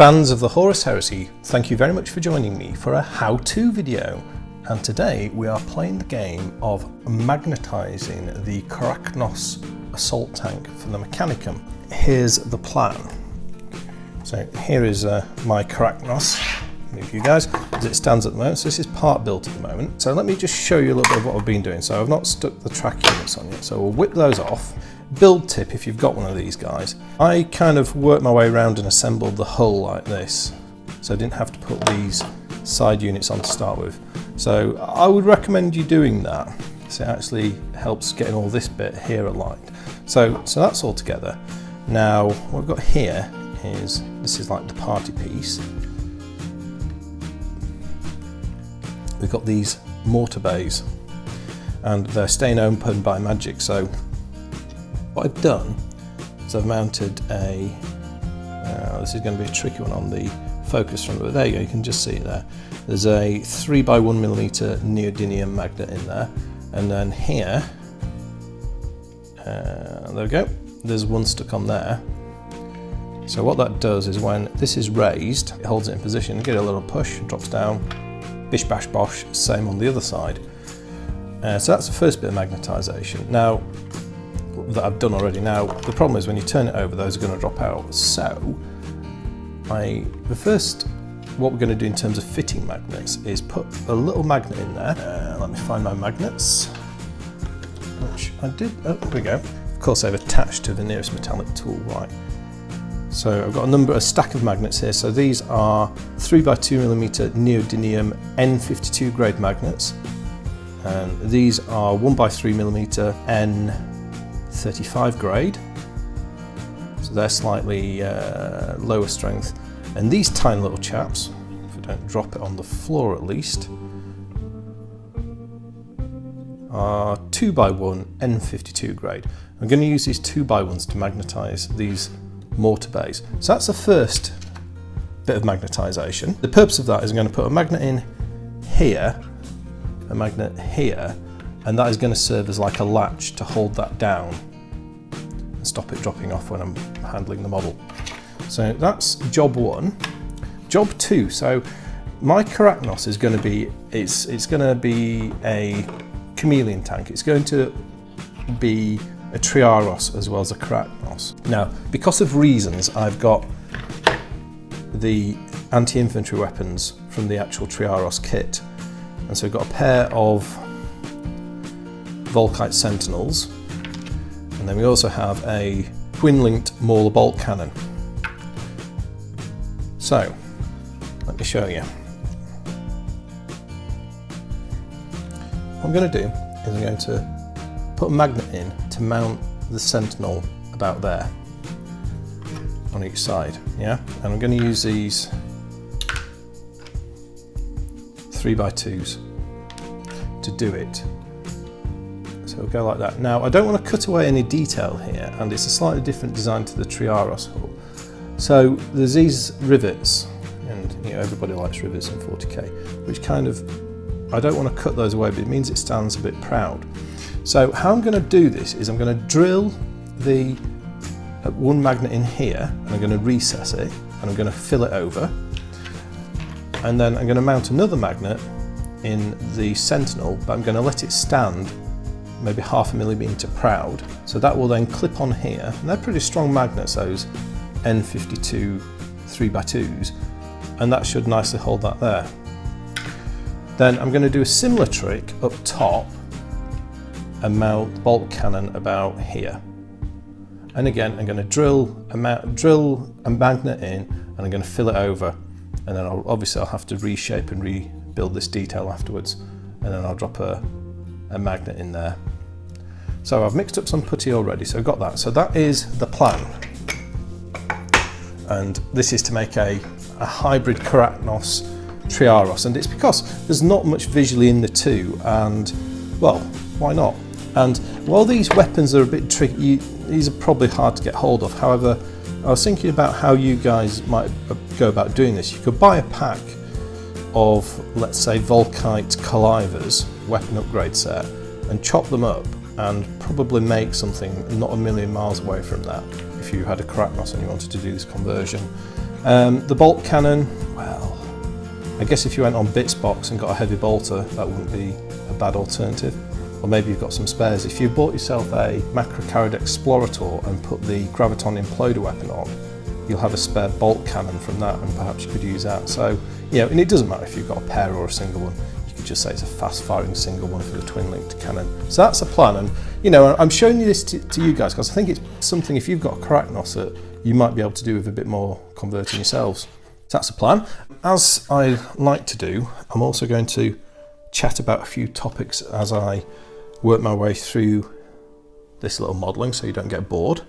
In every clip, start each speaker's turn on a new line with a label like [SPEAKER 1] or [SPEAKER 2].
[SPEAKER 1] Fans of the Horus Heresy, thank you very much for joining me for a how-to video. And today we are playing the game of magnetising the Karacnos Assault Tank for the Mechanicum. Here's the plan. So here is my Karacnos, move you guys, as it stands at the moment. So this is part built at the moment. So let me just show you a little bit of what I've been doing. So I've not stuck the track units on yet, so we'll whip those off. Build tip if you've got one of these guys. I kind of worked my way around and assembled the hull like this, so I didn't have to put these side units on to start with. So I would recommend you doing that, so it actually helps getting all this bit here aligned. So that's all together. Now what we've got here is, this is like the party piece. We've got these mortar bays and they're staying open by magic. So what I've done is I've mounted a, this is going to be a tricky one on the focus front, but there you go, you can just see it there. There's a 3x1mm neodymium magnet in there, and then here, there we go, there's one stuck on there. So what that does is when this is raised, it holds it in position, get a little push, drops down, bish bash bosh, same on the other side. So that's the first bit of magnetisation. Now, that I've done already. Now the problem is when you turn it over, those are going to drop out. So what we're going to do in terms of fitting magnets is put a little magnet in there. Let me find my magnets, which I did. Oh, there we go. Of course, they've attached to the nearest metallic tool, right? So I've got a stack of magnets here. So these are 3x2mm neodymium N52 grade magnets, and these are 1x3mm N35 grade, so they're slightly lower strength. And these tiny little chaps, if I don't drop it on the floor at least, are 2x1 N52 grade. I'm going to use these 2x1s to magnetise these mortar bays. So that's the first bit of magnetisation. The purpose of that is I'm going to put a magnet in here, a magnet here, and that is going to serve as like a latch to hold that down and stop it dropping off when I'm handling the model. So that's job one. Job two, so my Karacnos is going to be, it's going to be a chameleon tank. It's going to be a Triaros as well as a Karacnos. Now, because of reasons, I've got the anti-infantry weapons from the actual Triaros kit, and so we've got a pair of Volkite Sentinels, and then we also have a twin-linked Mauler bolt cannon. So, let me show you. What I'm going to do is I'm going to put a magnet in to mount the Sentinel about there, on each side, yeah? And I'm going to use these 3x2s to do it. So we'll go like that. Now I don't want to cut away any detail here, and it's a slightly different design to the Triaros hull. So there's these rivets, and you know, everybody likes rivets in 40k, which kind of, I don't want to cut those away, but it means it stands a bit proud. So how I'm going to do this is I'm going to drill the one magnet in here, and I'm going to recess it, and I'm going to fill it over, and then I'm going to mount another magnet in the Sentinel, but I'm going to let it stand maybe 0.5 millimeter proud. So that will then clip on here, and they're pretty strong magnets, those N52 3x2s, and that should nicely hold that there. Then I'm going to do a similar trick up top and mount the bolt cannon about here. And again, I'm going to drill a magnet in, and I'm going to fill it over, and then obviously I'll have to reshape and rebuild this detail afterwards, and then I'll drop a magnet in there. So I've mixed up some putty already, so I've got that. So that is the plan. And this is to make a hybrid Karacnos Triaros, and it's because there's not much visually in the two, and well, why not? And while these weapons are a bit tricky, these are probably hard to get hold of. However, I was thinking about how you guys might go about doing this. You could buy a pack of, let's say, Volkite Collivers, weapon upgrade set, and chop them up and probably make something not a million miles away from that if you had a Karacnos and you wanted to do this conversion. The bolt cannon, well, I guess if you went on Bitsbox and got a heavy bolter, that wouldn't be a bad alternative. Or maybe you've got some spares. If you bought yourself a Macrocarad Explorator and put the Graviton Imploder weapon on, you'll have a spare bolt cannon from that, and perhaps you could use that. So, you know, and it doesn't matter if you've got a pair or a single one. You could just say it's a fast-firing single one for the twin-linked cannon. So that's a plan, and you know, I'm showing you this to you guys because I think it's something, if you've got a Karacnos, that you might be able to do with a bit more converting yourselves. So that's the plan. As I like to do, I'm also going to chat about a few topics as I work my way through this little modelling, so you don't get bored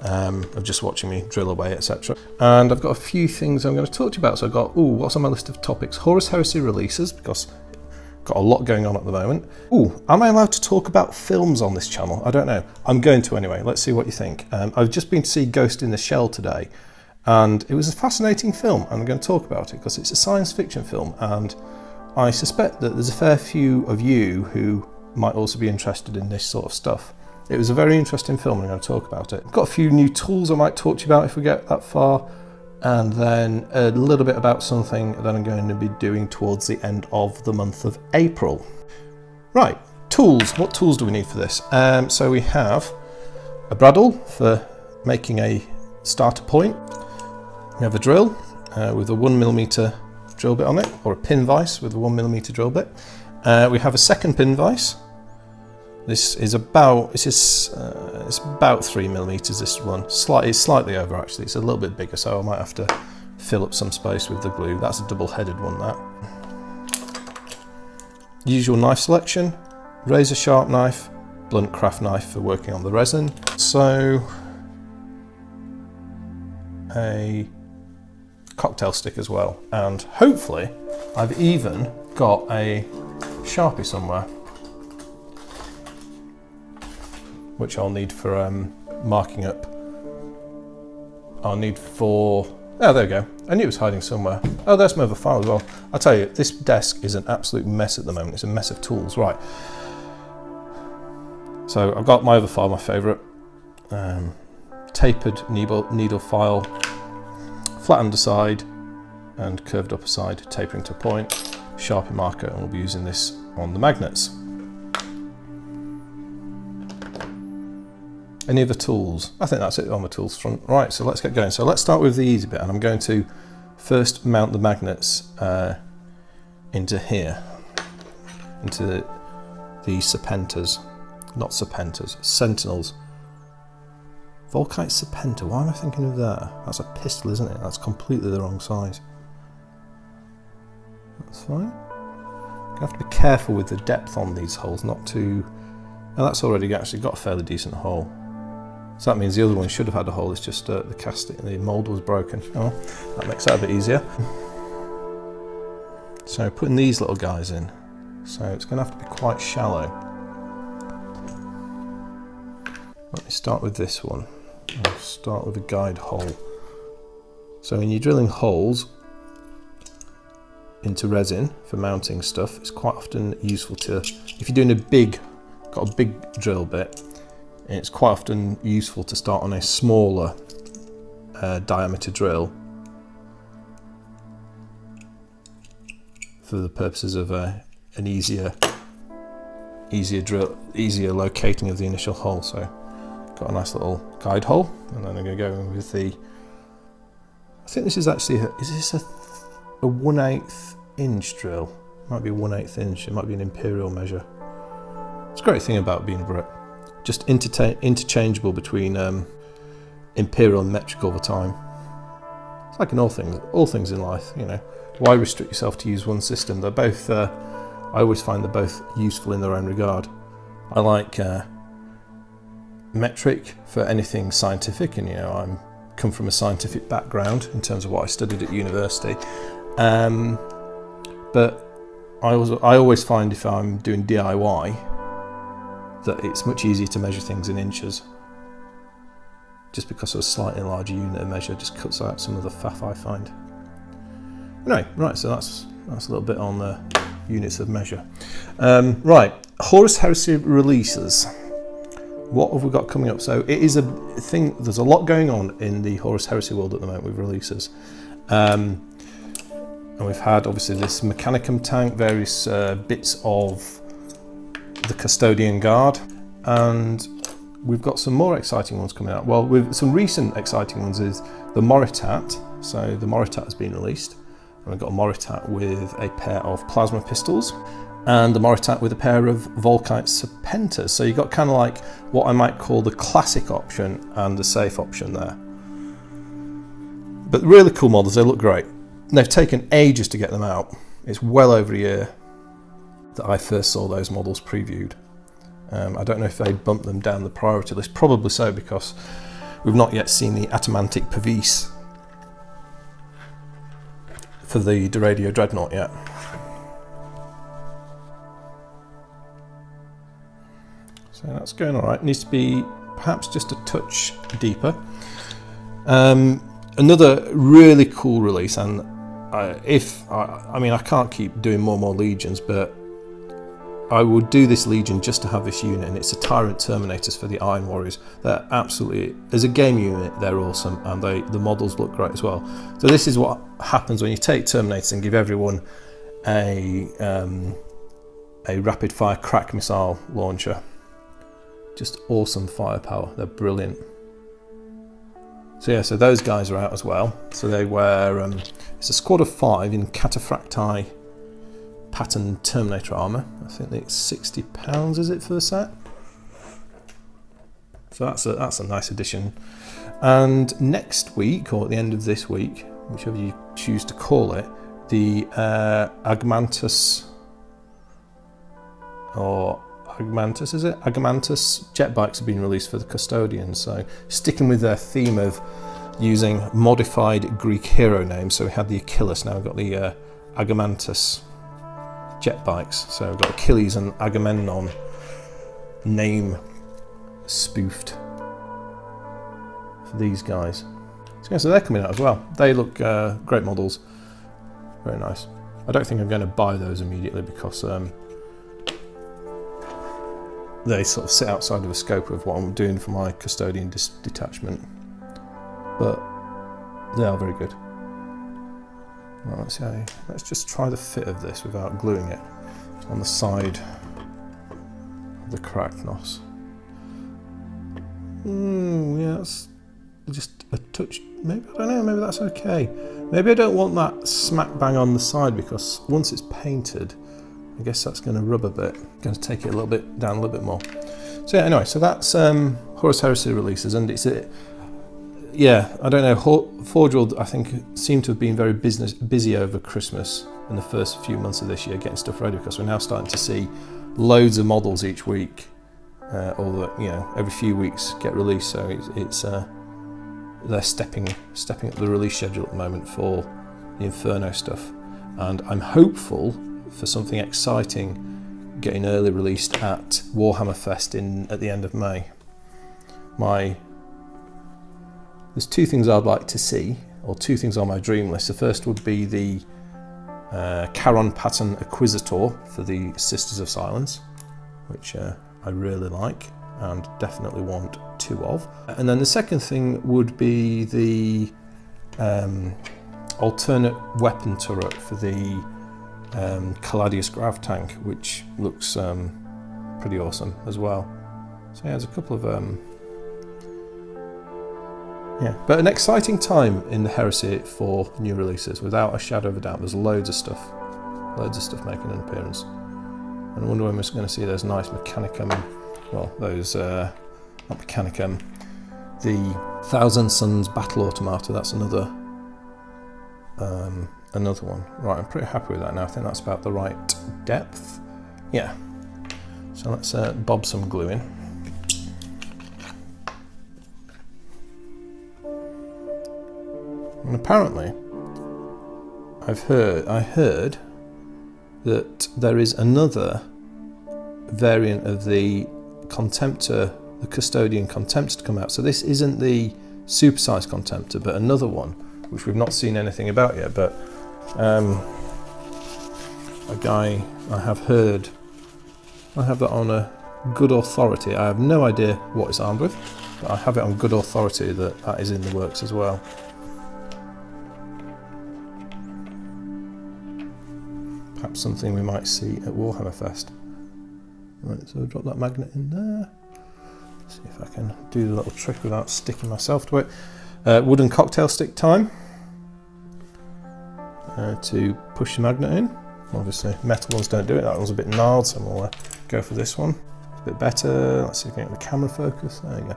[SPEAKER 1] of just watching me drill away, etc. And I've got a few things I'm going to talk to you about. So I've got, what's on my list of topics? Horus Heresy releases, because I've got a lot going on at the moment. Am I allowed to talk about films on this channel? I don't know. I'm going to anyway. Let's see what you think. I've just been to see Ghost in the Shell today, and it was a fascinating film, and I'm going to talk about it because it's a science fiction film, and I suspect that there's a fair few of you who might also be interested in this sort of stuff. It was a very interesting film, and I'm going to talk about it. I've got a few new tools I might talk to you about if we get that far, and then a little bit about something that I'm going to be doing towards the end of the month of April. Right, tools. What tools do we need for this? So we have a bradawl for making a starter point. We have a drill with a 1mm drill bit on it, or a pin vise with a 1mm drill bit. We have a second pin vise. This is about, it's about 3mm, this one. It's slightly over actually, it's a little bit bigger, so I might have to fill up some space with the glue. That's a double-headed one, that. Usual knife selection, razor sharp knife, blunt craft knife for working on the resin. So, a cocktail stick as well. And hopefully, I've even got a Sharpie somewhere, which I'll need for marking up. I'll need for, oh, there we go. I knew it was hiding somewhere. Oh, there's my other file as well. I'll tell you, this desk is an absolute mess at the moment. It's a mess of tools, right. So I've got my other file, my favourite. Tapered needle file, flat underside and curved upper side, tapering to a point, Sharpie marker, and we'll be using this on the magnets. Any other tools? I think that's it on the tools front. Right, so let's get going. So let's start with the easy bit, and I'm going to first mount the magnets into here, into the serpentas, not serpentas, sentinels. Volkite serpenta, why am I thinking of that? That's a pistol, isn't it? That's completely the wrong size. That's fine. You have to be careful with the depth on these holes, not too... Oh, that's already actually got a fairly decent hole. So that means the other one should have had a hole, it's just the casting, the mould was broken. Oh, that makes that a bit easier. So putting these little guys in. So it's going to have to be quite shallow. Let me start with this one. I'll start with a guide hole. So when you're drilling holes into resin for mounting stuff, it's quite often useful to, if you're doing got a big drill bit, it's quite often useful to start on a smaller diameter drill for the purposes of an easier locating of the initial hole. So got a nice little guide hole, and then I'm going to go in with the, I think this is actually, is this a 1/8 inch drill? Might be a 1/8 inch, it might be an imperial measure. It's a great thing about being a Brit. Just interchangeable between imperial and metric all the time. It's like in all things in life, you know. Why restrict yourself to use one system? They're both, I always find they're both useful in their own regard. I like metric for anything scientific, and you know, I come from a scientific background in terms of what I studied at university. But I always find if I'm doing DIY, that it's much easier to measure things in inches. Just because of a slightly larger unit of measure just cuts out some of the faff I find. Anyway, right, so that's a little bit on the units of measure. Right, Horus Heresy releases. What have we got coming up? So it is a thing, there's a lot going on in the Horus Heresy world at the moment with releases. And we've had obviously this Mechanicum tank, various bits of the Custodian Guard, and we've got some more exciting ones coming out. Well, with some recent exciting ones is the Moritat. So the Moritat has been released, and we've got a Moritat with a pair of plasma pistols, and the Moritat with a pair of Volkite Serpentas. So you've got kind of like what I might call the classic option and the safe option there. But really cool models, they look great. They've taken ages to get them out. It's well over a year that I first saw those models previewed. I don't know if they bumped them down the priority list, probably so, because we've not yet seen the Atomantic Pavis for the Radio Dreadnought yet. So that's going all right. Needs to be perhaps just a touch deeper. Another really cool release, and I mean I can't keep doing more and more Legions, but I would do this Legion just to have this unit, and it's the Tyrant Terminators for the Iron Warriors. They're absolutely, as a game unit, they're awesome, and the models look great as well. So this is what happens when you take Terminators and give everyone a rapid-fire crack missile launcher. Just awesome firepower. They're brilliant. So yeah, so those guys are out as well. So they wear it's a squad of 5 in Cataphracti pattern Terminator armour. I think it's £60, is it, for the set? So that's a nice addition. And next week, or at the end of this week, whichever you choose to call it, the Agmantus, or Agmantus, is it? Agmantus jet bikes have been released for the Custodians. So sticking with their theme of using modified Greek hero names. So we had the Achilles, now we've got the Agmantus jet bikes. So we've got Achilles and Agamemnon name spoofed for these guys. So they're coming out as well. They look great models, very nice. I don't think I'm going to buy those immediately because they sort of sit outside of the scope of what I'm doing for my Custodian detachment, but they are very good. Right, let's just try the fit of this without gluing it on the side of the Karacnos. Yeah, that's just a touch. Maybe, I don't know, maybe that's okay. Maybe I don't want that smack bang on the side, because once it's painted, I guess that's going to rub a bit. Going to take it a little bit down a little bit more. So yeah, anyway, so that's Horus Heresy releases, and it's yeah, I don't know. Forge World, I think, seemed to have been very busy over Christmas and the first few months of this year getting stuff ready, because we're now starting to see loads of models each week, or every few weeks get released. So it's they're stepping up the release schedule at the moment for the Inferno stuff, and I'm hopeful for something exciting getting early released at Warhammer Fest at the end of May. There's two things I'd like to see, or two things on my dream list. The first would be the Charon pattern Acquisitor for the Sisters of Silence, which I really like and definitely want 2 of. And then the second thing would be the alternate weapon turret for the Caladius Grav tank, which looks pretty awesome as well. So yeah, there's a couple of but an exciting time in the Heresy for new releases, without a shadow of a doubt. There's loads of stuff making an appearance, and I wonder when we're going to see those nice Mechanicum, well, those not Mechanicum, the Thousand Suns Battle Automata. That's another one. Right, I'm pretty happy with that now. I think that's about the right depth. Yeah. So let's bob some glue in. And apparently, I heard that there is another variant of the Contemptor, the Custodian Contemptor, to come out. So this isn't the supersized Contemptor, but another one, which we've not seen anything about yet. But a guy I have heard, I have that on a good authority. I have no idea what it's armed with, but I have it on good authority that is in the works as well. perhaps something we might see at Warhammer Fest. Right, so I'll drop that magnet in there. See if I can do the little trick without sticking myself to it. Wooden cocktail stick time to push the magnet in. Obviously metal ones don't do it, that one's a bit gnarled, so we'll go for this one. It's a bit better. Let's see if we can get the camera focus. There you go.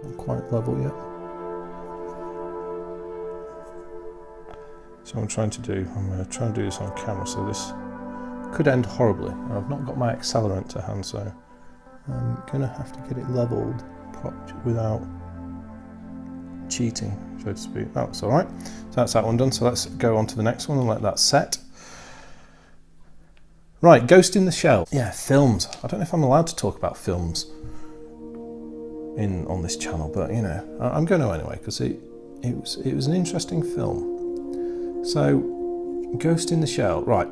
[SPEAKER 1] Not quite level yet. So what I'm trying to do, I'm going to try and do this on camera, so this could end horribly. I've not got my accelerant to hand, so I'm going to have to get it leveled without cheating, so to speak. That's all right. So that's that one done. So let's go on to the next one and let that set. Right, Ghost in the Shell. Yeah, films. I don't know if I'm allowed to talk about films on this channel, but you know, I'm going to anyway, because it was an interesting film. So, Ghost in the Shell. Right.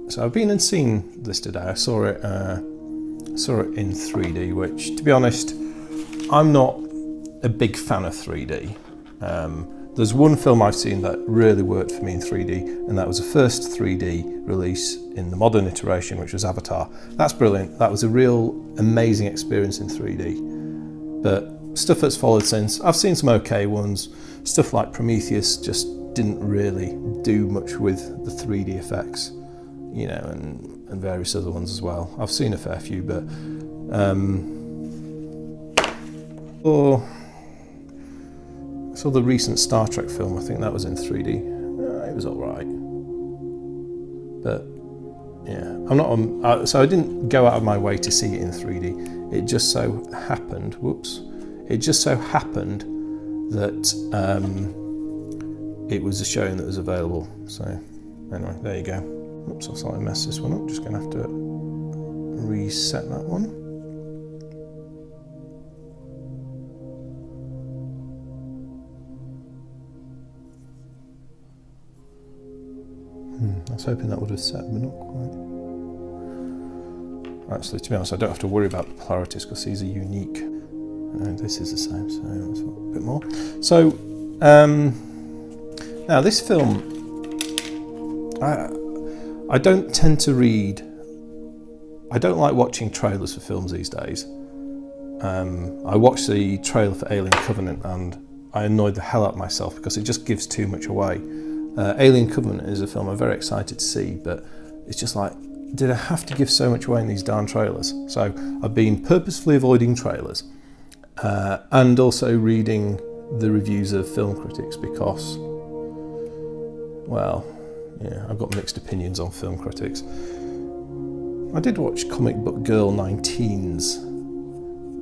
[SPEAKER 1] So I've been and seen this today. I saw it in 3D, which, to be honest, I'm not a big fan of 3D. There's one film I've seen that really worked for me in 3D, and that was the first 3D release in the modern iteration, which was Avatar. That's brilliant. That was a real amazing experience in 3D. But stuff that's followed since, I've seen some okay ones. Stuff like Prometheus just didn't really do much with the 3D effects, you know, and various other ones as well. I've seen a fair few, but I saw the recent Star Trek film. I think that was in 3D. It was all right, but yeah, I'm not. So I didn't go out of my way to see it in 3D. It just so happened. Whoops! It just so happened that it was a showing that was available. So anyway, there you go. Oops, I've slightly messed this one up. Just going to have to reset that one. I was hoping that would have set, but not quite. Actually, to be honest, I don't have to worry about the polarities because these are unique. This is the same, so let's put a bit more. So, now this film, I don't tend to read. I don't like watching trailers for films these days. I watched the trailer for Alien Covenant and I annoyed the hell out of myself because it just gives too much away. Alien Covenant is a film I'm very excited to see, but it's just like, did I have to give so much away in these darn trailers? So I've been purposefully avoiding trailers and also reading the reviews of film critics because, well, yeah, I've got mixed opinions on film critics. I did watch Comic Book Girl 19's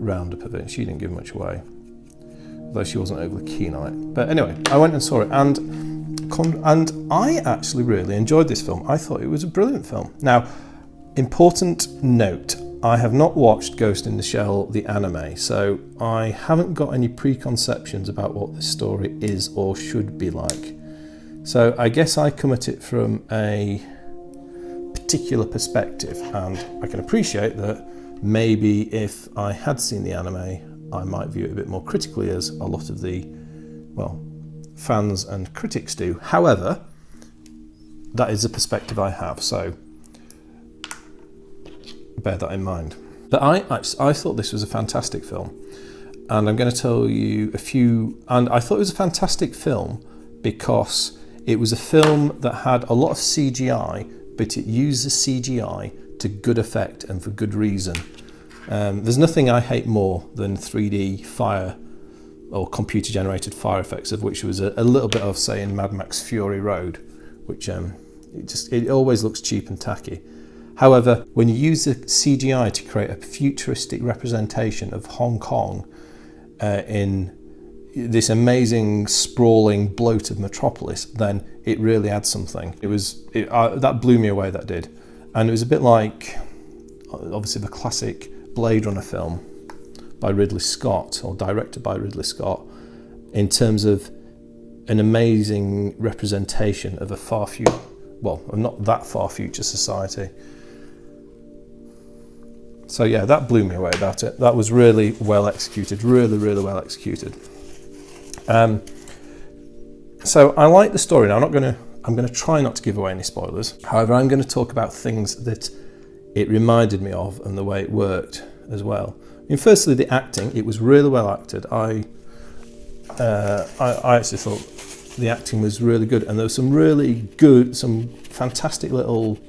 [SPEAKER 1] roundup of it. She didn't give much away, though she wasn't overly keen on it. But anyway, I went and saw it, and I actually really enjoyed this film. I thought it was a brilliant film. Now, important note, I have not watched Ghost in the Shell, the anime, so I haven't got any preconceptions about what this story is or should be like. So I guess I come at it from a particular perspective, and I can appreciate that maybe if I had seen the anime, I might view it a bit more critically, as a lot of the, well, fans and critics do. However, that is a perspective I have, so bear that in mind. But I thought this was a fantastic film, and I'm going to tell you a few. And I thought it was a fantastic film because it was a film that had a lot of CGI, but it used the CGI to good effect and for good reason. There's nothing I hate more than 3D fire or computer-generated fire effects, of which was a little bit of, say, in Mad Max Fury Road, which it always looks cheap and tacky. However, when you use the CGI to create a futuristic representation of Hong Kong in this amazing, sprawling, bloated metropolis, then it really adds something. That blew me away, that did. And it was a bit like, obviously, the classic Blade Runner film by Ridley Scott, or directed by Ridley Scott, in terms of an amazing representation of a not that far future society. So yeah, that blew me away about it. That was really well executed, really, really well executed. So I like the story. Now I'm going to try not to give away any spoilers. However, I'm going to talk about things that it reminded me of and the way it worked as well. I mean, firstly, the acting, it was really well acted. I actually thought the acting was really good, and there was some really good, some fantastic little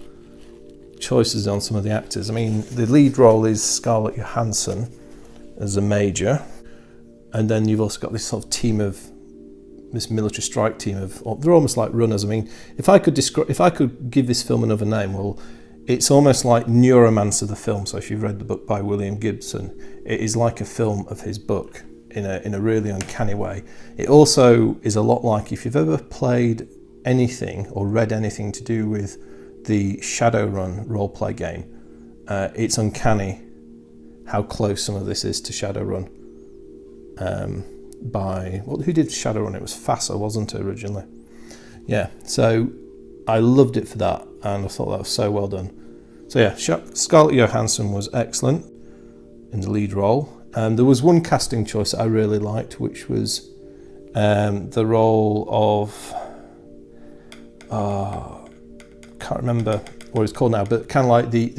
[SPEAKER 1] choices on some of the actors. I mean, the lead role is Scarlett Johansson as a major, and then you've also got this sort of team of this military strike team of, they're almost like runners. I mean, if I could give this film another name, well, it's almost like Neuromancer the film. So if you've read the book by William Gibson, it is like a film of his book in a really uncanny way. It also is a lot like, if you've ever played anything or read anything to do with the Shadowrun role-play game, it's uncanny how close some of this is to Shadowrun. Who did Shadowrun? It was FASA, wasn't it, originally? Yeah, so I loved it for that, and I thought that was so well done. So yeah, Scarlett Johansson was excellent in the lead role. There was one casting choice that I really liked, which was the role of, can't remember what it's called now, but kind of like the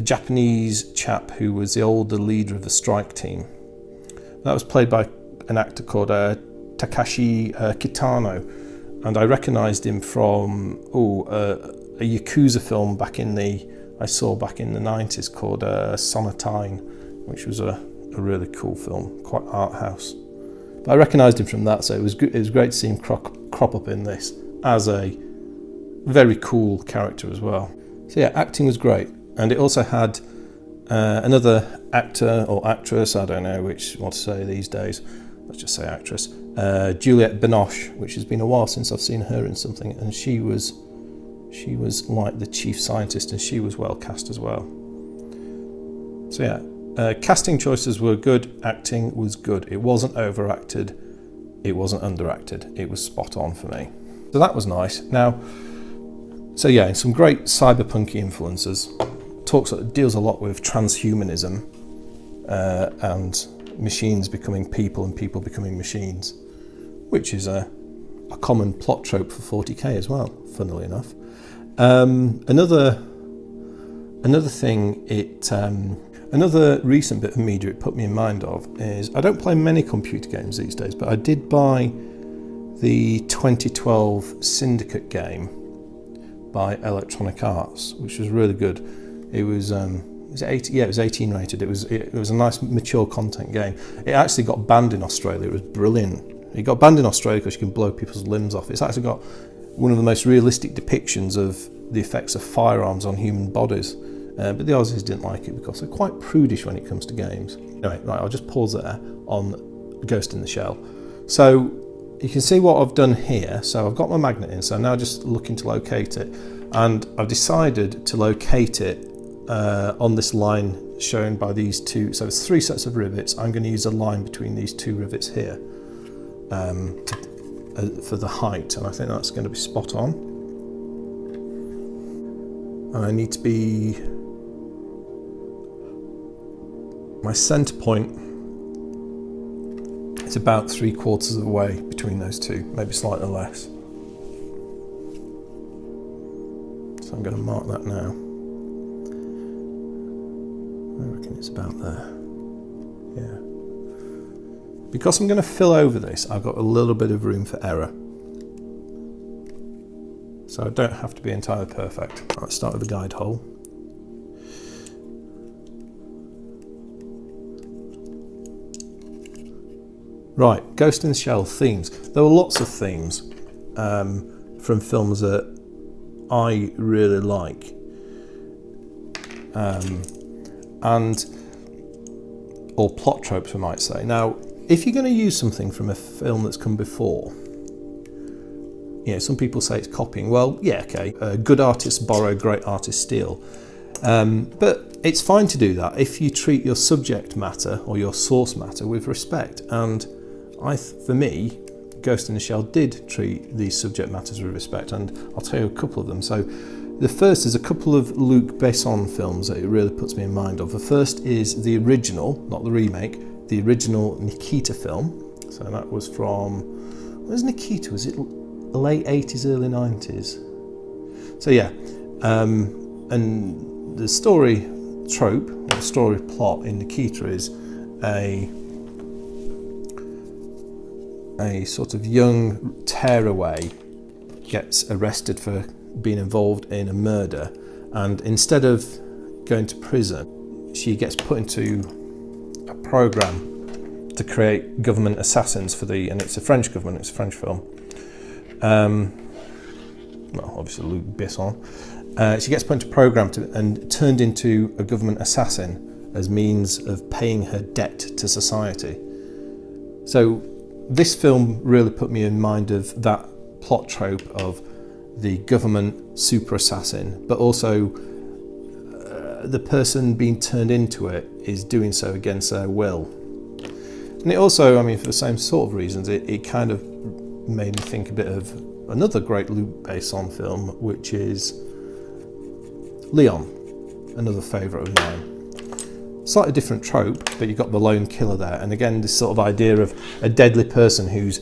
[SPEAKER 1] Japanese chap who was the older leader of the strike team. That was played by an actor called Takashi Kitano, and I recognised him from a Yakuza film I saw back in the 90s called Sonatine, which was a really cool film, quite art house. But I recognised him from that, so it was good. It was great to see him crop up in this as a very cool character as well. So yeah, acting was great, and it also had another actor or actress, I don't know what to say these days, let's just say actress, Juliette Binoche, which has been a while since I've seen her in something, and she was like the chief scientist, and she was well cast as well. So yeah, casting choices were good, acting was good. It wasn't overacted, it wasn't underacted, it was spot on for me. So that was nice. Now, so yeah, some great cyberpunky influences. Deals a lot with transhumanism and machines becoming people and people becoming machines, which is a common plot trope for 40k as well, funnily enough. Another thing another recent bit of media it put me in mind of is, I don't play many computer games these days, but I did buy the 2012 Syndicate game by Electronic Arts, which was really good. It was 18 rated. It was a nice mature content game. It actually got banned in Australia. It was brilliant. It got banned in Australia because you can blow people's limbs off. It's actually got one of the most realistic depictions of the effects of firearms on human bodies. But the Aussies didn't like it because they're quite prudish when it comes to games. Anyway, right, I'll just pause there on Ghost in the Shell. So you can see what I've done here. So I've got my magnet in, so I'm now just looking to locate it. And I've decided to locate it on this line shown by these two. So it's 3 sets of rivets. I'm going to use a line between these 2 rivets here for the height, and I think that's going to be spot on. And I need to be, my centre point is about 3/4 of the way between those two, maybe slightly less. So I'm going to mark that now. I reckon it's about there. Yeah. Because I'm going to fill over this, I've got a little bit of room for error. So I don't have to be entirely perfect. Let's start with the guide hole. Right, Ghost in the Shell themes. There were lots of themes from films that I really like. Or plot tropes, we might say. Now, if you're going to use something from a film that's come before, you know, some people say it's copying. Well, yeah, okay. Good artists borrow, great artists steal. But it's fine to do that if you treat your subject matter or your source matter with respect. And for me, Ghost in the Shell did treat these subject matters with respect, and I'll tell you a couple of them. So The first is a couple of Luc Besson films that it really puts me in mind of. The first is the original, not the remake, the original Nikita film. So that was from, where's Nikita? Was it late 80s, early 90s? So yeah, and the story trope, or the story plot in Nikita is a sort of young tearaway gets arrested for being involved in a murder, and instead of going to prison, she gets put into a program to create government assassins for and it's a French government, it's a French film. Well, obviously Luc Besson. She gets put into a program and turned into a government assassin as means of paying her debt to society. So this film really put me in mind of that plot trope of the government super assassin, but also the person being turned into it is doing so against their will. And it also, I mean, for the same sort of reasons, it kind of made me think a bit of another great Luc Besson film, which is Leon, another favourite of mine. Slightly different trope, but you've got the lone killer there. And again, this sort of idea of a deadly person who's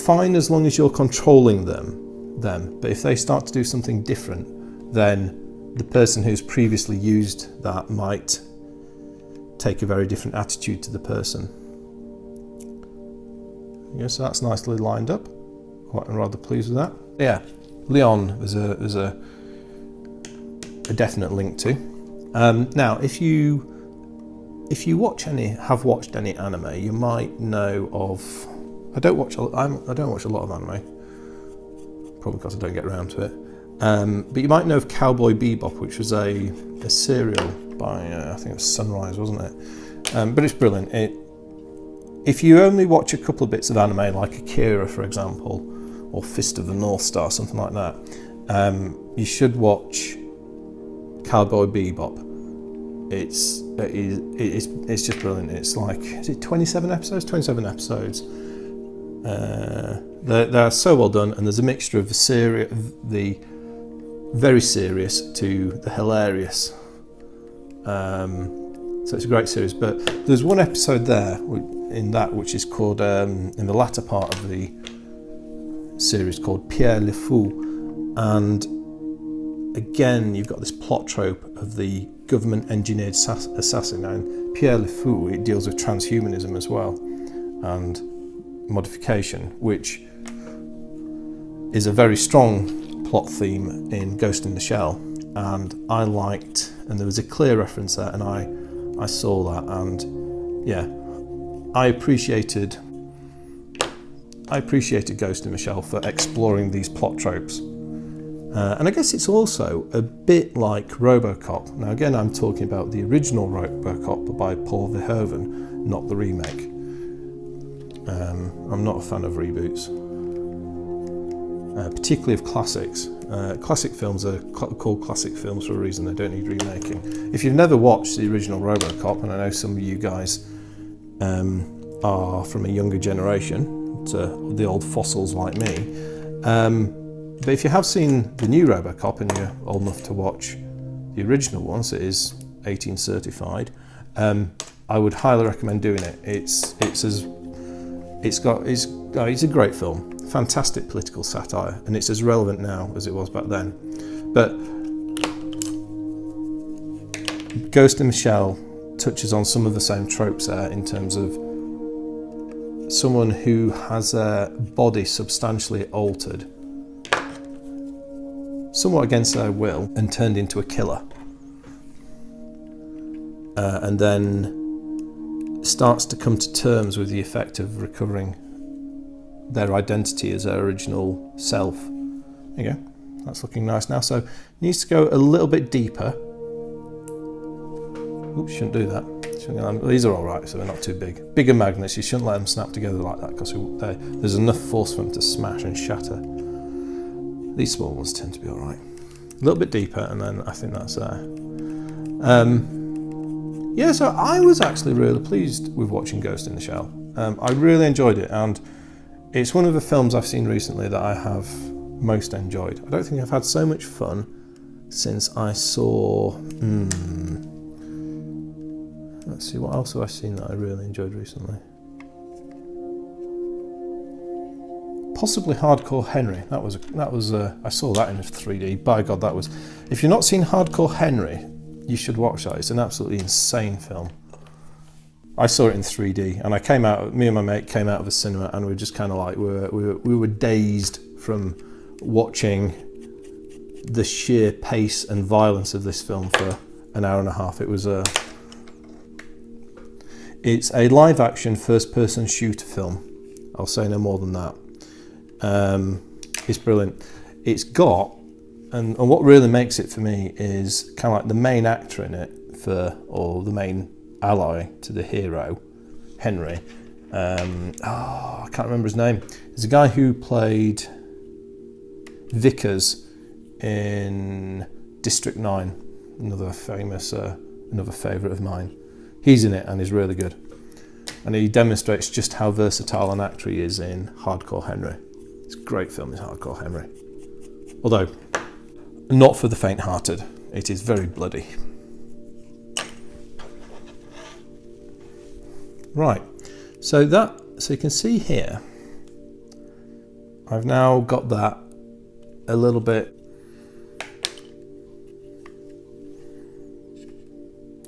[SPEAKER 1] fine as long as you're controlling them. But if they start to do something different, then the person who's previously used that might take a very different attitude to the person. Yeah, so that's nicely lined up. Quite rather pleased with that. Yeah, Leon was a definite link to. Now, if you watched any anime, you might know of. I don't watch a lot of anime, probably because I don't get around to it. But you might know of Cowboy Bebop, which was a serial by I think it was Sunrise, wasn't it? But it's brilliant. If you only watch a couple of bits of anime, like Akira, for example, or Fist of the North Star, something like that, you should watch Cowboy Bebop. It's just brilliant. It's like, is it 27 episodes? 27 episodes. They're so well done, and there's a mixture of the very serious to the hilarious. So it's a great series. But there's one episode there in that which is called, in the latter part of the series, called Pierre le Fou, and again you've got this plot trope of the government engineered assassin. And Pierre le Fou, it deals with transhumanism as well, and modification, which is a very strong plot theme in Ghost in the Shell, and I liked, and there was a clear reference there, and I saw that, and yeah, I appreciated Ghost in the Shell for exploring these plot tropes. And I guess it's also a bit like RoboCop. Now again, I'm talking about the original RoboCop by Paul Verhoeven, not the remake. I'm not a fan of reboots, particularly of classics. Classic films are called classic films for a reason. They don't need remaking. If you've never watched the original RoboCop, and I know some of you guys are from a younger generation, to the old fossils like me, but if you have seen the new RoboCop and you're old enough to watch the original ones, it is 18 certified, I would highly recommend doing it. It's a great film, fantastic political satire, and it's as relevant now as it was back then. But Ghost in the Shell touches on some of the same tropes there, in terms of someone who has their body substantially altered, somewhat against their will, and turned into a killer, and then starts to come to terms with the effect of recovering their identity as their original self. There you go, that's looking nice now. So needs to go a little bit deeper. Oops, shouldn't do that. These are all right, so they're not too big. Bigger magnets, you shouldn't let them snap together like that, because there's enough force for them to smash and shatter. These small ones tend to be all right. A little bit deeper, and then I think that's there. Yeah, so I was actually really pleased with watching Ghost in the Shell. I really enjoyed it, and it's one of the films I've seen recently that I have most enjoyed. I don't think I've had so much fun since I saw, let's see, what else have I seen that I really enjoyed recently? Possibly Hardcore Henry. That was I saw that in 3D. By God, that was. If you've not seen Hardcore Henry, you should watch that. It's an absolutely insane film. I saw it in 3D, and I came out. Me and my mate came out of the cinema, and we were just kind of like we were dazed from watching the sheer pace and violence of this film for an hour and a half. It's a live-action first-person shooter film. I'll say no more than that. It's brilliant. It's got, and what really makes it for me is kind of like the main actor in it or the main ally to the hero, Henry. I can't remember his name. There's a guy who played Vickers in District 9, another favourite of mine. He's in it and he's really good. And he demonstrates just how versatile an actor he is in Hardcore Henry. It's a great film, is Hardcore Henry. Although, not for the faint-hearted. It is very bloody. Right, so you can see here, I've now got that a little bit.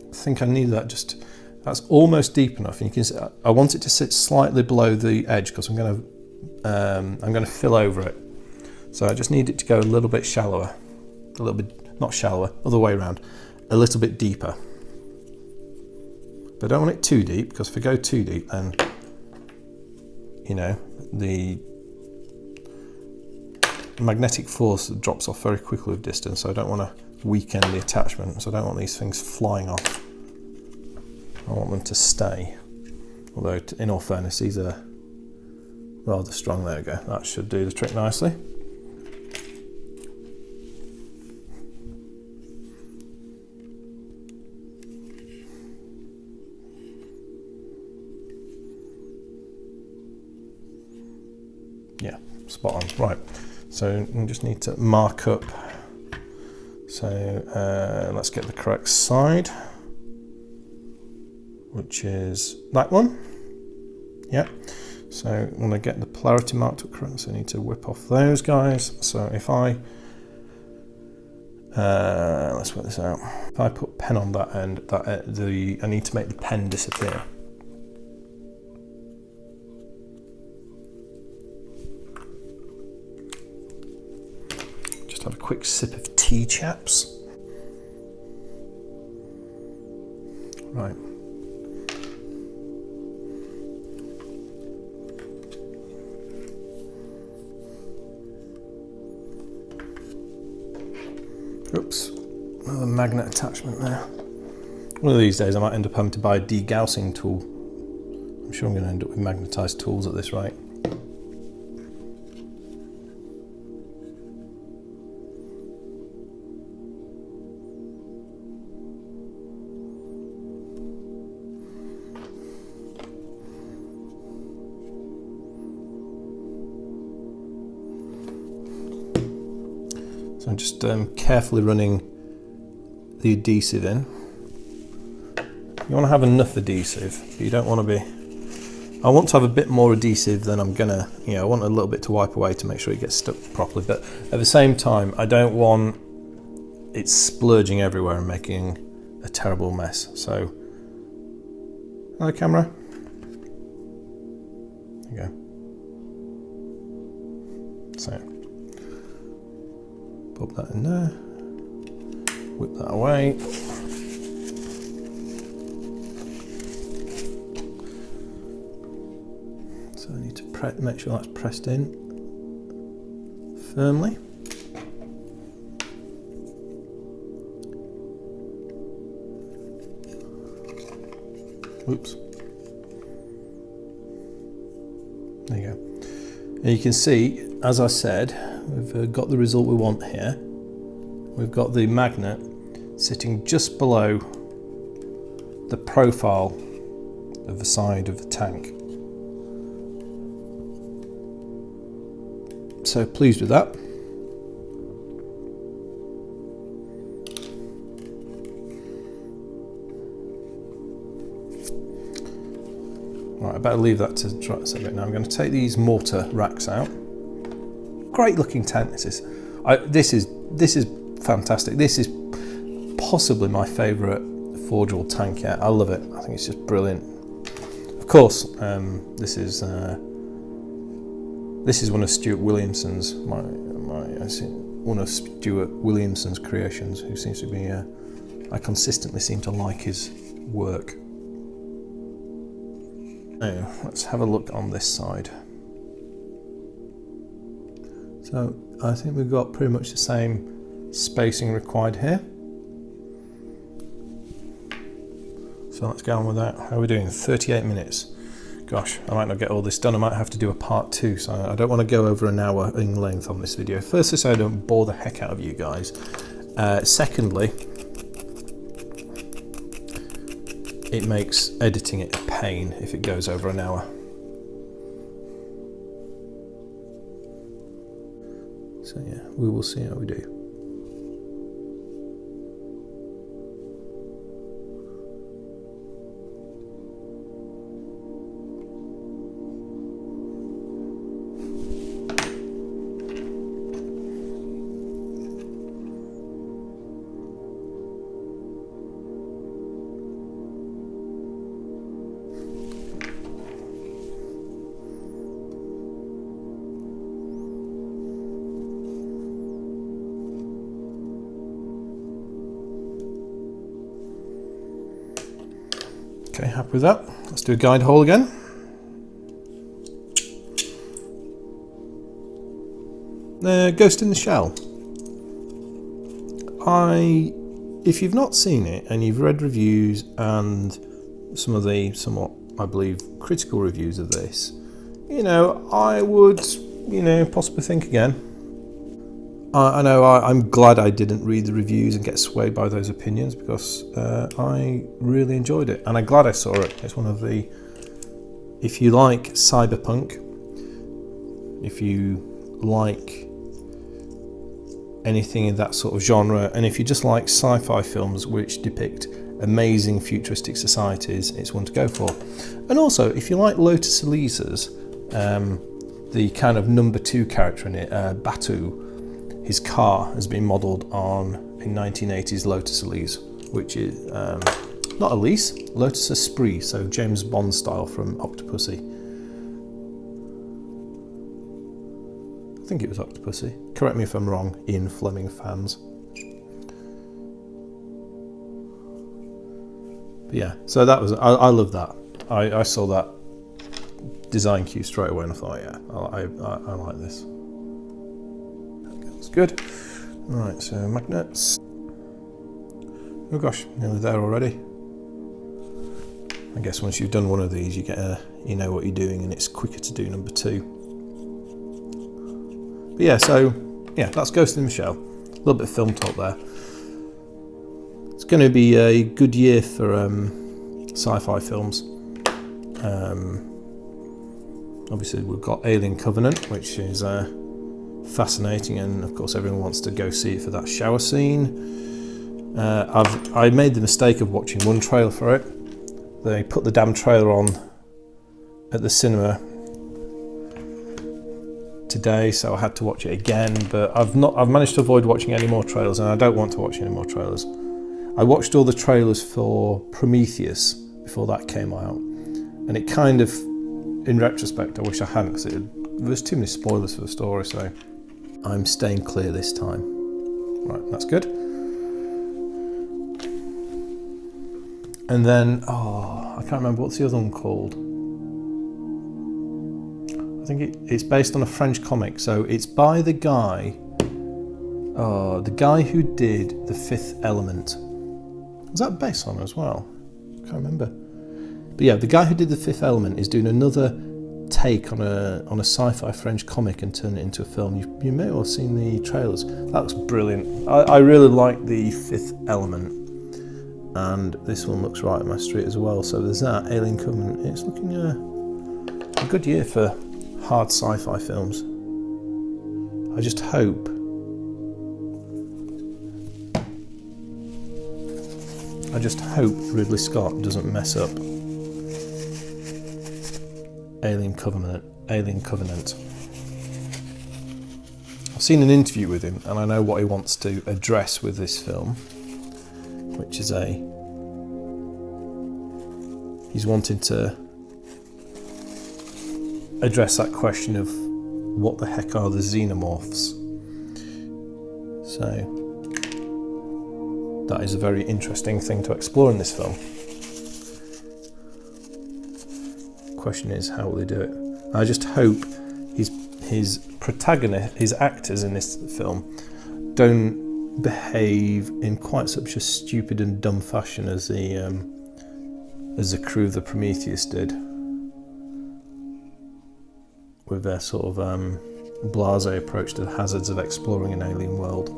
[SPEAKER 1] I think I need that that's almost deep enough. And you can see, I want it to sit slightly below the edge because I'm going to fill over it. So I just need it to go a little bit shallower, a little bit, not shallower, other way around, a little bit deeper. But I don't want it too deep, because if I go too deep, then, you know, the magnetic force drops off very quickly with distance, so I don't want to weaken the attachment, so I don't want these things flying off. I want them to stay. Although, in all fairness, these are rather strong. There we go. That should do the trick nicely. Yeah, spot on. Right, so we just need to mark up. So let's get the correct side, which is that one. Yeah. So I want to get the polarity marked up correct, so I need to whip off those guys. So if I, let's work this out. If I put pen on that end, I need to make the pen disappear. Just have a quick sip of tea, chaps. Right. Oops, another magnet attachment there. One of these days I might end up having to buy a degaussing tool. I'm sure I'm going to end up with magnetised tools at this rate. So I'm just carefully running the adhesive in. You want to have enough adhesive, but you don't want to be... I want to have a bit more adhesive than I'm gonna, I want a little bit to wipe away to make sure it gets stuck properly, but at the same time, I don't want it splurging everywhere and making a terrible mess. So, hello camera. There you go. So, pop that in there, whip that away. So I need to make sure that's pressed in firmly. Oops. There you go. And you can see, as I said, we've got the result we want here. We've got the magnet sitting just below the profile of the side of the tank. So pleased with that. better leave that to dry. So now I'm going to take these mortar racks out. Great looking tent this is. This is fantastic. This is possibly my favourite Forge World tank yet. I love it. I think it's just brilliant. Of course, this is one of Stuart Williamson's one of Stuart Williamson's creations. Who seems to be I consistently seem to like his work. Now let's have a look on this side. So I think we've got pretty much the same spacing required here. So let's go on with that. How are we doing? 38 minutes. Gosh, I might not get all this done. I might have to do a part 2, so I don't want to go over an hour in length on this video. Firstly, so I don't bore the heck out of you guys. Secondly, it makes editing it a pain if it goes over an hour. So yeah, we will see how we do. Okay, happy with that. Let's do a guide hole again. Ghost in the Shell. If you've not seen it and you've read reviews and some of the somewhat, I believe, critical reviews of this, you know, I would, you know, possibly think again. I know I'm glad I didn't read the reviews and get swayed by those opinions, because I really enjoyed it and I'm glad I saw it. It's one of the, if you like cyberpunk, if you like anything in that sort of genre, and if you just like sci-fi films which depict amazing futuristic societies, it's one to go for. And also, if you like Lotus Eliza's, the kind of number 2 character in it, Batu, his car has been modelled on a 1980s Lotus Elise, which is not Elise, Lotus Esprit, so James Bond style from Octopussy. I think it was Octopussy. Correct me if I'm wrong, Ian Fleming fans. But yeah, so that was, I love that. I saw that design cue straight away and I thought, yeah, I like this. Good. Right, so magnets. Oh gosh, nearly there already. I guess once you've done one of these, you get you know what you're doing, and it's quicker to do number 2. But yeah, so yeah, that's Ghost in the Shell. A little bit of film talk there. It's going to be a good year for sci-fi films. Obviously, we've got Alien Covenant, which is fascinating, and of course everyone wants to go see it for that shower scene. I made the mistake of watching one trailer for it. They put the damn trailer on at the cinema today, so I had to watch it again, but I've managed to avoid watching any more trailers, and I don't want to watch any more trailers. I watched all the trailers for Prometheus before that came out, and it kind of, in retrospect, I wish I hadn't, because there's too many spoilers for the story, so I'm staying clear this time. Right, that's good. And then, I can't remember, what's the other one called? I think it's based on a French comic, so it's by the guy who did The Fifth Element. Was that based on as well? I can't remember. But yeah, the guy who did The Fifth Element is doing another take on a sci-fi French comic and turn it into a film. You may well have seen the trailers. That looks brilliant. I really like The Fifth Element, and this one looks right up my street as well. So there's that, Alien Covenant. It's looking a good year for hard sci-fi films. I just hope Ridley Scott doesn't mess up Alien Covenant. I've seen an interview with him, and I know what he wants to address with this film, which is he's wanting to address that question of what the heck are the xenomorphs. So that is a very interesting thing to explore in this film. The question is, how will they do it? I just hope his protagonist, his actors in this film, don't behave in quite such a stupid and dumb fashion as the crew of the Prometheus did, with their sort of blasé approach to the hazards of exploring an alien world,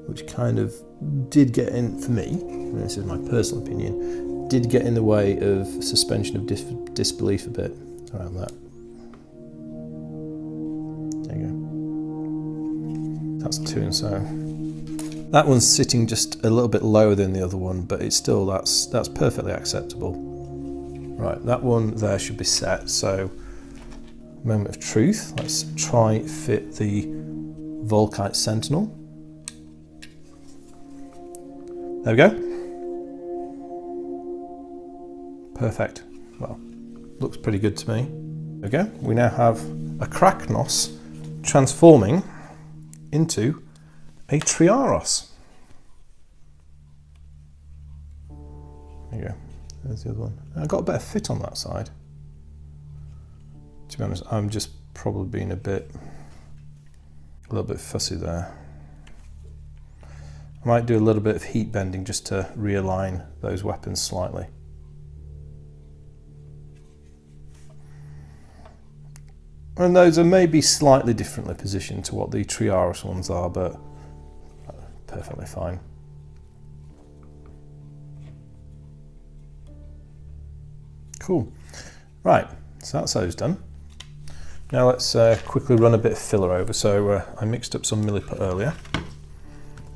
[SPEAKER 1] which kind of did get in, for me, and this is my personal opinion, did get in the way of suspension of disbelief a bit around that. There you go. That's 2 and so. That one's sitting just a little bit lower than the other one, but it's still, that's perfectly acceptable. Right, that one there should be set, so moment of truth. Let's try fit the Volkite Sentinel. There we go. Perfect. Well, looks pretty good to me. There we go. We now have a Karacnos transforming into a Triaros. There you go. There's the other one. I got a better fit on that side. To be honest, I'm just probably being a little bit fussy there. I might do a little bit of heat bending just to realign those weapons slightly. And those are maybe slightly differently positioned to what the Triaros ones are, but perfectly fine. Cool. Right, so that's those done. Now let's quickly run a bit of filler over. So I mixed up some milliput earlier.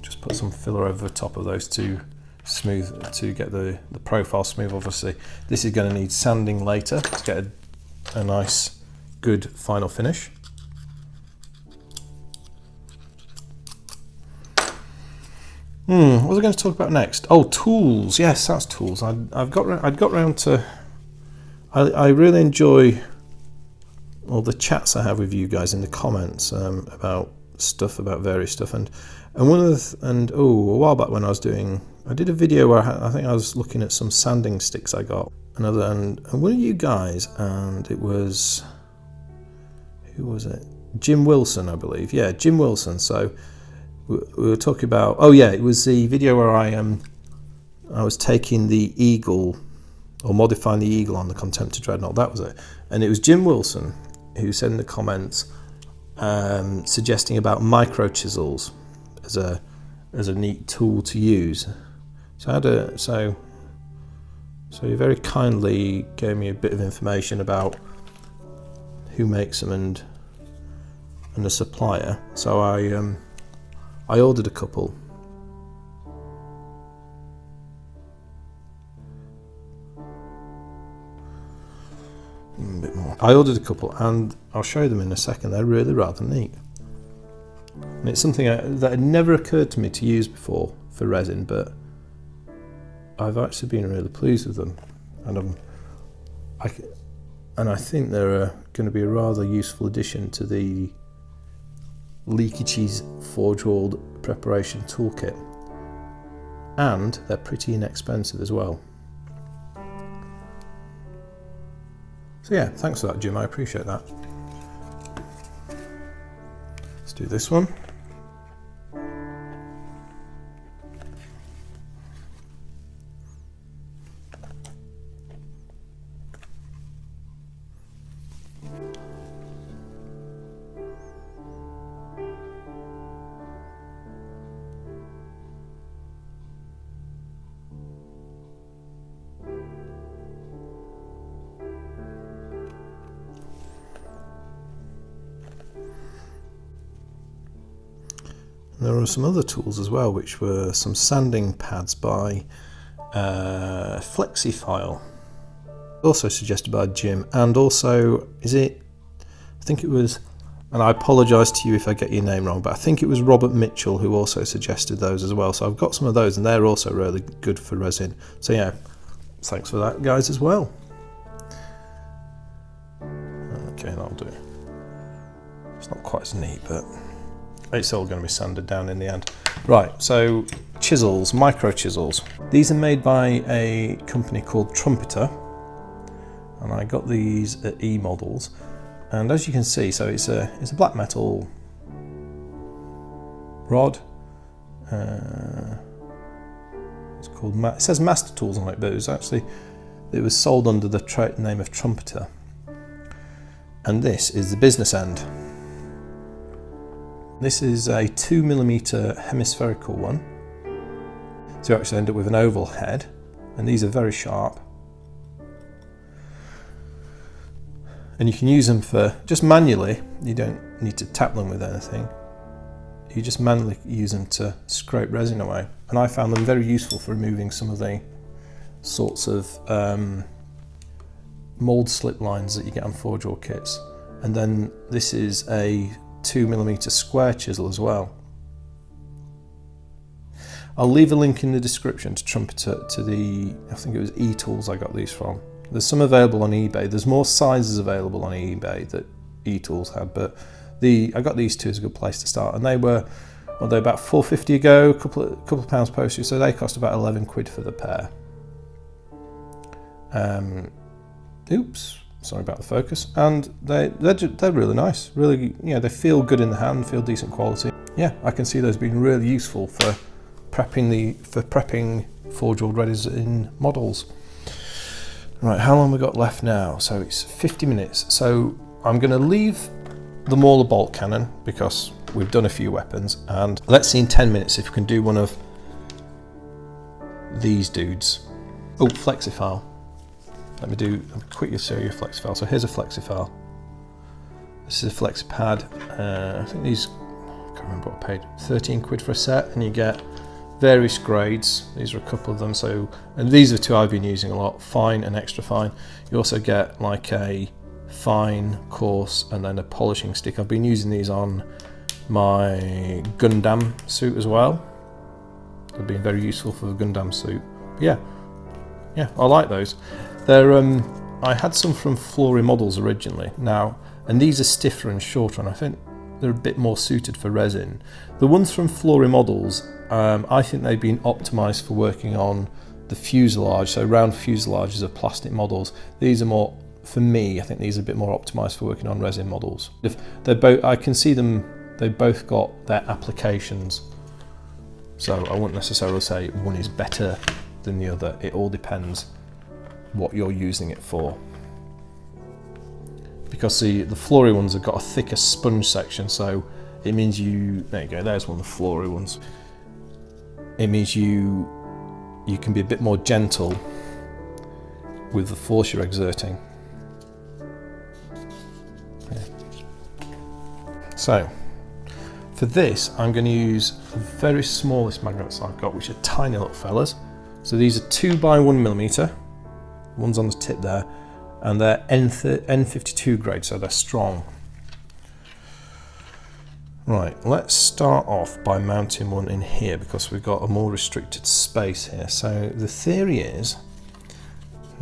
[SPEAKER 1] Just put some filler over the top of those to get the profile smooth. Obviously, this is going to need sanding later to get a nice, good final finish. What was I going to talk about next? Oh, tools. Yes, that's tools. I'd got round to. I really enjoy all the chats I have with you guys in the comments about various stuff, and a while back when I did a video where I think I was looking at some sanding sticks I got, and one of you guys, and it was, who was it? Jim Wilson, I believe. Yeah, Jim Wilson. So we were talking about, oh yeah, it was the video where I was taking the Eagle, or modifying the Eagle on the Contemptor Dreadnought. That was it. And it was Jim Wilson who said in the comments, suggesting about micro chisels as a neat tool to use. So you very kindly gave me a bit of information about who makes them and the supplier. So I ordered a couple. A bit more. I ordered a couple, and I'll show you them in a second. They're really rather neat. And it's something that had never occurred to me to use before for resin, but I've actually been really pleased with them, and I think they're going to be a rather useful addition to the Leakycheese Forge World preparation toolkit, and they're pretty inexpensive as well. So yeah, thanks for that, Jim. I appreciate that. Let's do this one. There were some other tools as well, which were some sanding pads by Flexifile. Also suggested by Jim, and also, I think it was, and I apologise to you if I get your name wrong, but I think it was Robert Mitchell who also suggested those as well. So I've got some of those, and they're also really good for resin. So yeah, thanks for that, guys, as well. Okay, that'll do. It's not quite as neat, but it's all going to be sanded down in the end. Right, so chisels, micro chisels. These are made by a company called Trumpeter, and I got these at E-Models. And as you can see, so it's a black metal rod. It's called, it says Master Tools on it, but it was sold under the trade name of Trumpeter. And this is the business end. This is a 2mm hemispherical one. So you actually end up with an oval head, and these are very sharp. And you can use them for just manually, you don't need to tap them with anything. You just manually use them to scrape resin away. And I found them very useful for removing some of the sorts of mould slip lines that you get on Forge World kits. And then this is a 2mm square chisel as well. I'll leave a link in the description to Trumpeter, to the, I think it was E-Tools I got these from. There's some available on eBay. There's more sizes available on eBay that E-Tools had, but I got these two as a good place to start. And they were, well, they're about $4.50 a go, a couple of pounds postage, so they cost about 11 quid for the pair. Oops, sorry about the focus. And they're really nice. Really, they feel good in the hand, feel decent quality. Yeah, I can see those being really useful for prepping Forge World readies in models. Right, how long have we got left now? So it's 50 minutes. So I'm going to leave the Mauler bolt cannon because we've done a few weapons, and let's see in 10 minutes if we can do one of these dudes. Oh, flexifile. Let me quickly show you a flexifile. So here's a flexifile. This is a flexipad. I think these, I can't remember what I paid, 13 quid for a set, and you get various grades. These are a couple of them. So, and these are two I've been using a lot, fine and extra fine. You also get like a fine, coarse, and then a polishing stick. I've been using these on my Gundam suit as well. They've been very useful for the Gundam suit. But yeah, I like those. They're I had some from Flory Models originally now, and these are stiffer and shorter, and I think they're a bit more suited for resin. The ones from Flory Models, I think they've been optimised for working on the fuselage, so round fuselages of plastic models. These are more, for me, I think these are a bit more optimised for working on resin models. If they're both, I can see them, they've both got their applications. So I wouldn't necessarily say one is better than the other. It all depends what you're using it for. Because the Flory ones have got a thicker sponge section, so it means there you go, there's one of the Flory ones. It means you can be a bit more gentle with the force you're exerting. Yeah. So, for this, I'm going to use the very smallest magnets I've got, which are tiny little fellas. So these are 2x1mm, one's on the tip there, and they're N52 grade, so they're strong. Right, let's start off by mounting one in here because we've got a more restricted space here. So the theory is,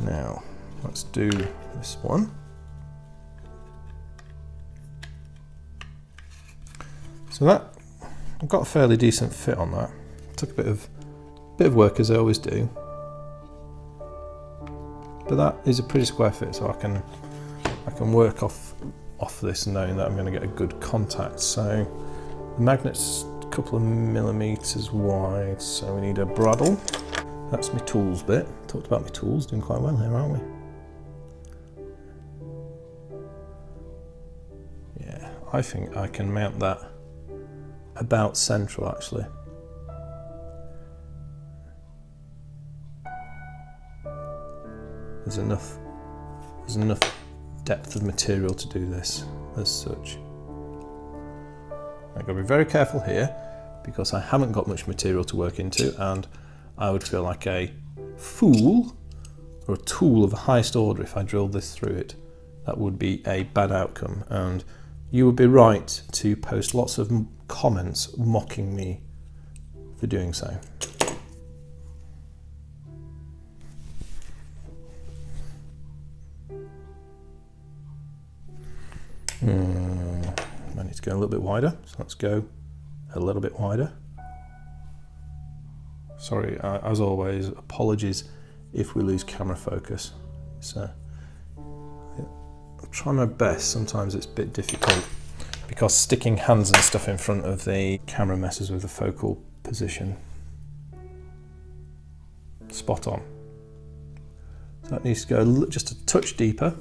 [SPEAKER 1] now let's do this one. So that, I've got a fairly decent fit on that. Took a bit of work, as I always do. But that is a pretty square fit, so I can work off this knowing that I'm going to get a good contact. So the magnet's a couple of millimeters wide, so we need a bradawl. That's my tools bit. Talked about my tools, doing quite well here, aren't we? Yeah, I think I can mount that about central actually. There's enough depth of material to do this as such. I've got to be very careful here because I haven't got much material to work into, and I would feel like a fool or a tool of the highest order, if I drilled this through it, that would be a bad outcome. And you would be right to post lots of comments mocking me for doing so. I need to go a little bit wider, so let's go a little bit wider. Sorry, as always, apologies if we lose camera focus. So I'm trying my best. Sometimes it's a bit difficult because sticking hands and stuff in front of the camera messes with the focal position. Spot on. So that needs to go just a touch deeper.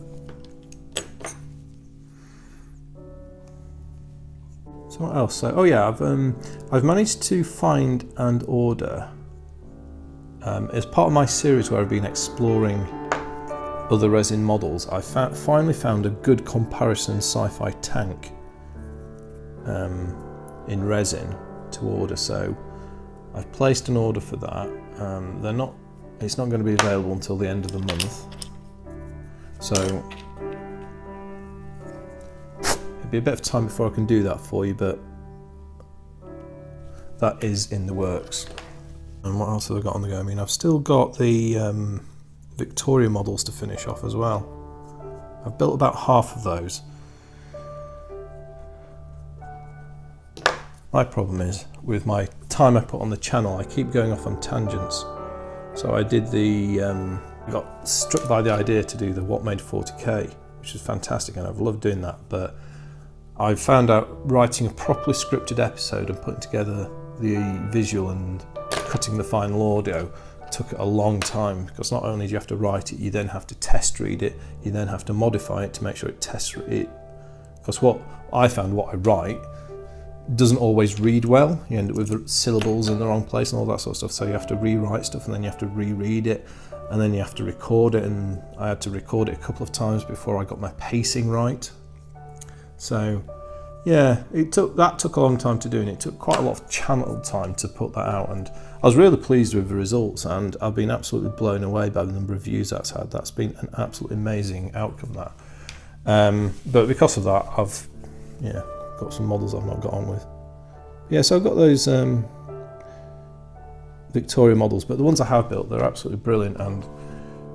[SPEAKER 1] So what else? So, oh yeah, I've managed to find and order, as part of my series where I've been exploring other resin models, I finally found a good comparison sci-fi tank in resin to order. So I've placed an order for that. It's not going to be available until the end of the month. So be a bit of time before I can do that for you, but that is in the works. And what else have I got on the go? I mean, I've still got the Victoria models to finish off as well. I've built about half of those. My problem is, with my time I put on the channel, I keep going off on tangents. So I did got struck by the idea to do the What Made 40K, which is fantastic, and I've loved doing that, but I found out writing a properly scripted episode and putting together the visual and cutting the final audio took a long time, because not only do you have to write it, you then have to test read it, you then have to modify it to make sure it tests it. Because what I found, what I write doesn't always read well. You end up with the syllables in the wrong place and all that sort of stuff, so you have to rewrite stuff and then you have to reread it and then you have to record it, and I had to record it a couple of times before I got my pacing right. So yeah, that took a long time to do, and it took quite a lot of channel time to put that out, and I was really pleased with the results, and I've been absolutely blown away by the number of views that's had. That's been an absolutely amazing outcome, that. But because of that, I've got some models I've not got on with. Yeah, so I've got those Victoria models, but the ones I have built, they're absolutely brilliant, and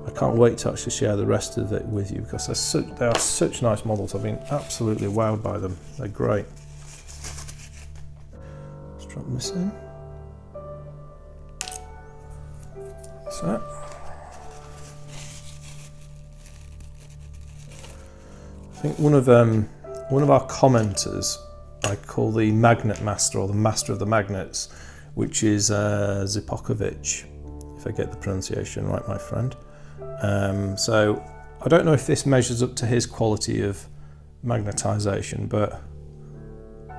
[SPEAKER 1] I can't wait to actually share the rest of it with you, because they are such nice models. I've been absolutely wowed by them. They're great. Let's drop this in. So. I think one of our commenters, I call the Magnet Master, or the Master of the Magnets, which is Zipokovic, if I get the pronunciation right, my friend. So I don't know if this measures up to his quality of magnetisation, but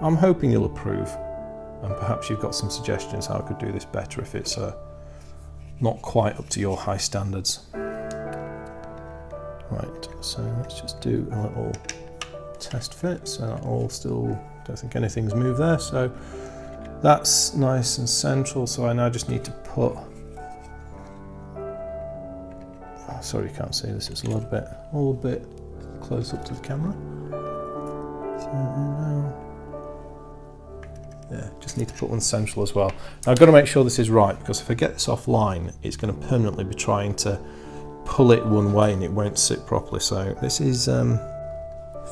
[SPEAKER 1] I'm hoping you'll approve, and perhaps you've got some suggestions how I could do this better if it's not quite up to your high standards. Right, so let's just do a little test fit. So that all still, don't think anything's moved there, so that's nice and central. So I now just need to put, sorry you can't see this, it's a little bit close up to the camera. So now, yeah, just need to put one central as well. Now I've got to make sure this is right, because if I get this offline, it's going to permanently be trying to pull it one way and it won't sit properly. So this is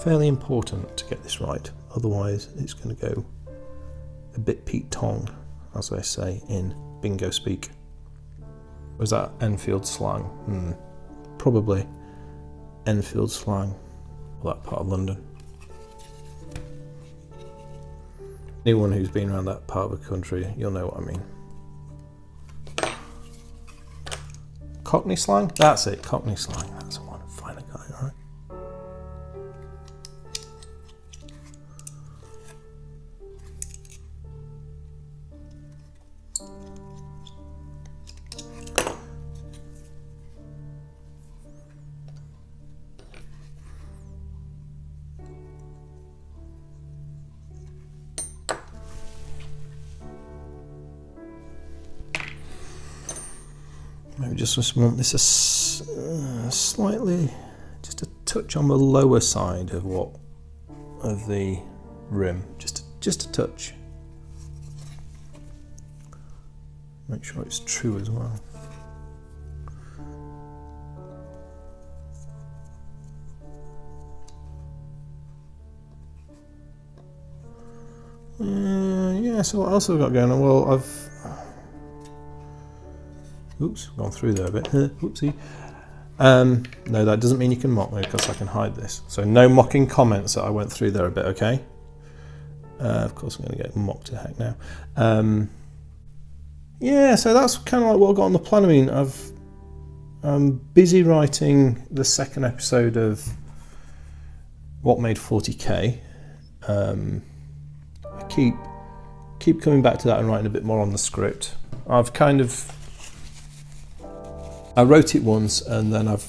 [SPEAKER 1] fairly important to get this right, otherwise it's going to go a bit Pete Tong, as they say in bingo speak. Was that Enfield slang? Probably Enfield slang, or that part of London. Anyone who's been around that part of the country, you'll know what I mean. Cockney slang? That's it, Cockney slang. That's the one. Finally got it right. Maybe just want this slightly, just a touch on the lower side of the rim, just a touch. Make sure it's true as well. Yeah, so what else have we got going on? Well, oops, gone through there a bit. Whoopsie. No, that doesn't mean you can mock me because I can hide this. So no mocking comments that I went through there a bit, okay? Of course I'm going to get mocked to heck now. Yeah, so that's kind of like what I've got on the plan. I mean, I'm busy writing the second episode of What Made 40k. I keep coming back to that and writing a bit more on the script. I wrote it once and then I've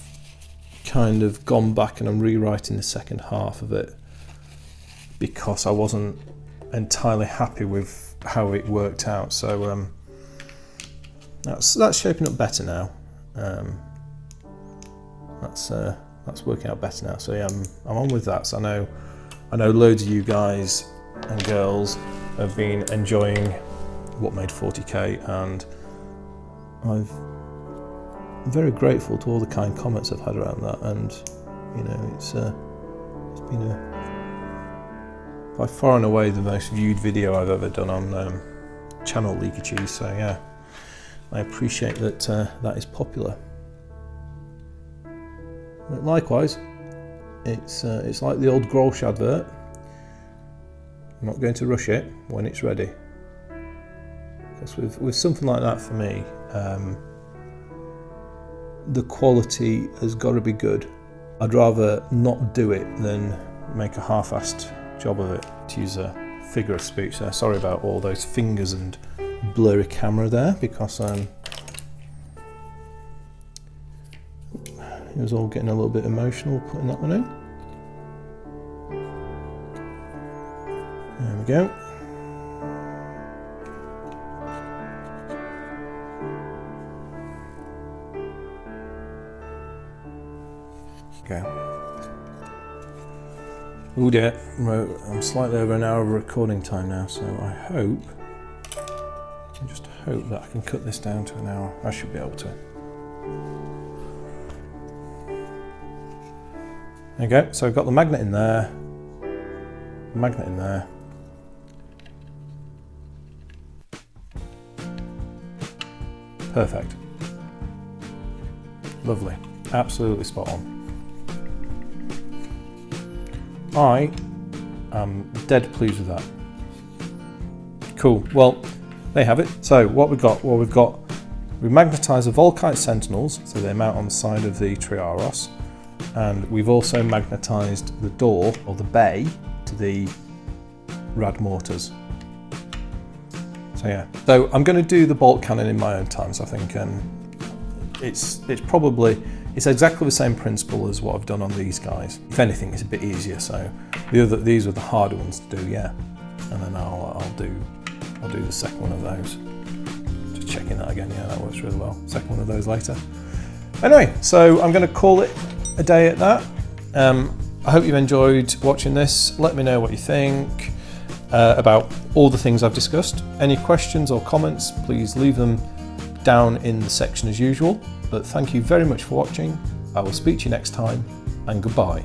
[SPEAKER 1] kind of gone back and I'm rewriting the second half of it because I wasn't entirely happy with how it worked out. So that's shaping up better now. That's working out better now. So yeah, I'm on with that. So I know loads of you guys and girls have been enjoying What Made 40k, and I'm very grateful to all the kind comments I've had around that. And you know, it's been by far and away the most viewed video I've ever done on channel Leakycheese. So yeah, I appreciate that that is popular. But likewise, it's like the old Grolsch advert. I'm not going to rush it when it's ready. Because with something like that, for me, the quality has got to be good. I'd rather not do it than make a half-assed job of it, to use a figure of speech there. Sorry about all those fingers and blurry camera there, because it was all getting a little bit emotional putting that one in. There we go. Okay. Oh dear, I'm slightly over an hour of recording time now, so I just hope that I can cut this down to an hour. I should be able to. There you go, so I've got the magnet in there, magnet in there. Perfect. Lovely, absolutely spot on. I am dead pleased with that. Cool, well, there you have it. So what we've got, we magnetise the Volkite Sentinels, so they mount on the side of the Triaros, and we've also magnetised the door, or the bay, to the rad mortars. So yeah, so I'm going to do the bolt cannon in my own time, so I think it's exactly the same principle as what I've done on these guys. If anything, it's a bit easier, so these are the harder ones to do, yeah. And then I'll do the second one of those. Just checking that again, yeah, that works really well. Second one of those later. Anyway, so I'm going to call it a day at that. I hope you've enjoyed watching this. Let me know what you think about all the things I've discussed. Any questions or comments, please leave them down in the section as usual. But thank you very much for watching. I will speak to you next time, and goodbye.